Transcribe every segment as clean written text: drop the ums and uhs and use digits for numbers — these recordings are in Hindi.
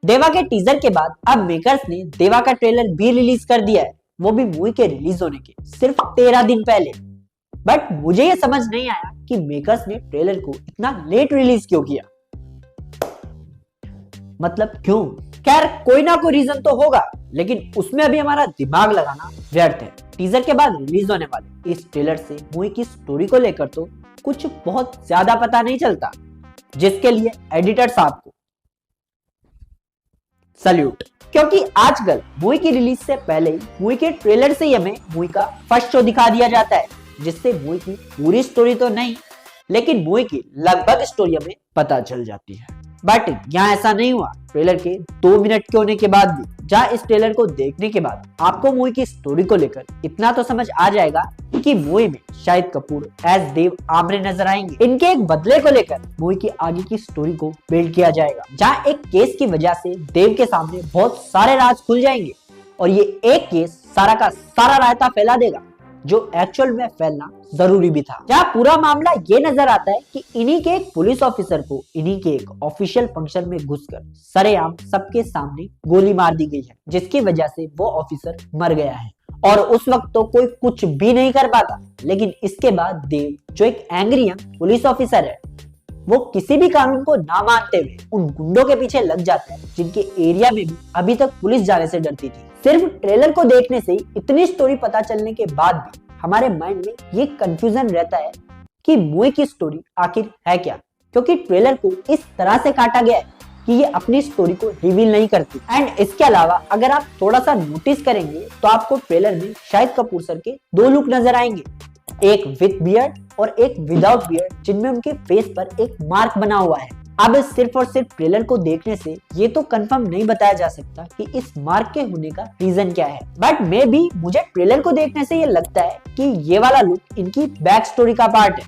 देवा के टीजर के बाद अब मेकर्स ने देवा का ट्रेलर भी रिलीज कर दिया है, वो भी मूवी के रिलीज होने के सिर्फ 13 दिन पहले। बट मुझे ये समझ नहीं आया कि मेकर्स ने ट्रेलर को इतना लेट रिलीज क्यों किया। मतलब क्यों? खैर कोई ना कोई रीजन तो होगा, लेकिन उसमें अभी हमारा दिमाग लगाना व्यर्थ है। टीजर के बाद रिलीज होने वाले इस ट्रेलर से मूवी की स्टोरी को लेकर तो कुछ बहुत ज्यादा पता नहीं चलता, जिसके लिए एडिटर साहब को सल्यूट। क्योंकि आजकल मूवी की रिलीज से पहले ही मूवी के ट्रेलर से ही हमें मूवी का फर्स्ट शो दिखा दिया जाता है, जिससे मूवी की पूरी स्टोरी तो नहीं, लेकिन मूवी की लगभग स्टोरी हमें पता चल जाती है। बट यहाँ ऐसा नहीं हुआ। ट्रेलर के 2 मिनट के होने के बाद भी, जहाँ इस ट्रेलर को देखने के बाद आपको मूवी की स्टोरी को लेकर इतना तो समझ आ जाएगा कि मूवी में शाहिद कपूर एज देव आमने नजर आएंगे। इनके एक बदले को लेकर मूवी की आगे की स्टोरी को बिल्ड किया जाएगा, जहाँ एक केस की वजह से देव के सामने बहुत सारे राज खुल जाएंगे और ये एक केस सारा का सारा रायता फैला देगा, जो एक्चुअल में फैलना जरूरी भी था। जहाँ पूरा मामला ये नजर आता है कि इन्हीं के एक पुलिस ऑफिसर को इन्हीं के एक ऑफिशियल फंक्शन में घुसकर सरेआम सबके सामने गोली मार दी गई है, जिसकी वजह से वो ऑफिसर मर गया है। और उस वक्त तो कोई कुछ भी नहीं कर पाता, लेकिन इसके बाद देव, जो एक एंग्री यंग पुलिस ऑफिसर है, वो किसी भी कानून को ना मानते हुए उन गुंडों के पीछे लग जाता है, जिनके एरिया में भी अभी तक पुलिस जाने से डरती थी। सिर्फ ट्रेलर को देखने से ही इतनी स्टोरी पता चलने के बाद भी हमारे माइंड में ये कंफ्यूजन रहता है कि मूवी की स्टोरी आखिर है क्या, क्योंकि ट्रेलर को इस तरह से काटा गया है कि ये अपनी स्टोरी को रिवील नहीं करती। एंड इसके अलावा अगर आप थोड़ा सा नोटिस करेंगे तो आपको ट्रेलर में शाहिद कपूर सर के 2 लुक नजर आएंगे, एक विद बियर्ड और एक विदाउट बियर्ड, जिनमें उनके फेस पर एक मार्क बना हुआ है। अब सिर्फ और सिर्फ ट्रेलर को देखने से ये तो कंफर्म नहीं बताया जा सकता कि इस मार्क के होने का रीजन क्या है, बट मे बी मुझे ट्रेलर को देखने से ये लगता है कि ये वाला लुक इनकी बैक स्टोरी का पार्ट है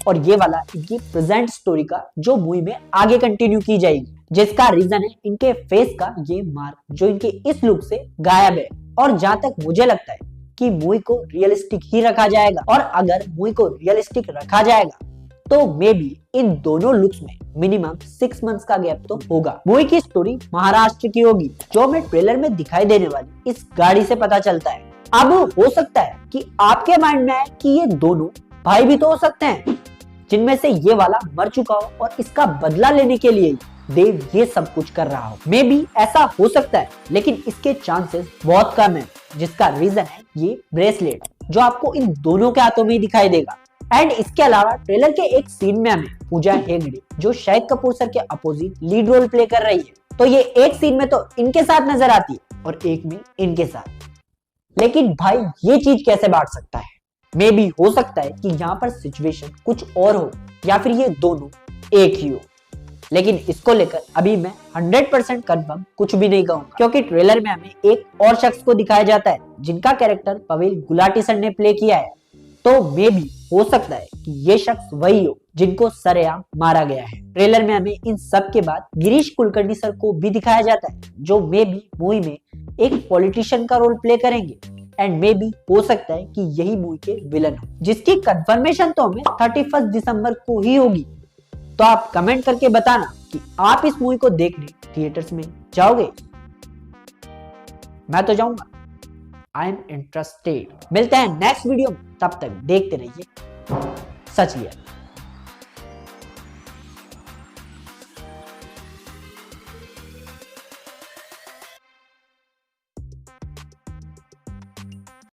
और ये वाला इनकी प्रेजेंट स्टोरी का, जो मूवी में आगे कंटिन्यू की जाएगी, जिसका रीजन है इनके फेस का ये मार्क, जो इनके इस लुक से गायब है। और जहां तक मुझे लगता है कि मूवी को रियलिस्टिक ही रखा जाएगा, और अगर मूवी को रियलिस्टिक रखा जाएगा तो मे बी इन दोनों लुक्स में मिनिमम 6 मंथ्स का गैप तो होगा। मूवी की स्टोरी महाराष्ट्र की होगी, जो हमें ट्रेलर में दिखाई देने वाली इस गाड़ी से पता चलता है। अब हो सकता है कि आपके माइंड में आए कि ये दोनों भाई भी तो हो सकते हैं, जिनमें से ये वाला मर चुका हो और इसका बदला लेने के लिए देव ये सब कुछ कर रहा हो। मे बी ऐसा हो सकता है, लेकिन इसके चांसेस बहुत कम है, जिसका रीजन है ये ब्रेसलेट, जो आपको इन दोनों के हाथों में ही दिखाई देगा। एंड इसके अलावा ट्रेलर के एक सीन में हमें पूजा हेगड़े, जो शाहिद कपूर सर के अपोजिट लीड रोल प्ले कर रही है, तो ये एक सीन में तो इनके साथ नजर आती है और एक में इनके साथ। लेकिन भाई ये चीज कैसे बांट सकता है? मे बी हो सकता है कि यहाँ पर सिचुएशन कुछ और हो, या फिर ये दोनों एक ही हो, लेकिन इसको लेकर अभी मैं 100% कंफर्म कुछ भी नहीं कहूंगा, क्योंकि ट्रेलर में हमें एक और शख्स को दिखाया जाता है, जिनका कैरेक्टर पवेल गुलाटी सर ने प्ले किया है। तो मे भी हो सकता है कि ये शख्स वही हो जिनको सरेआम मारा गया है। ट्रेलर में हमें इन सब के बाद गिरीश कुलकर्णी सर को भी दिखाया जाता है, जो मे भी मूवी में एक पॉलिटिशियन का रोल प्ले करेंगे। एंड मे भी हो सकता है कि यही मूवी के विलन हो, जिसकी कंफर्मेशन तो हमें 31 दिसंबर को ही होगी। तो आप कमेंट करके बताना कि आप इस मूवी को देखने थिएटर्स में जाओगे। मैं तो जाऊंगा, आई एम इंटरेस्टेड। मिलते हैं नेक्स्ट वीडियो में, तब तक देखते रहिए सच लिया।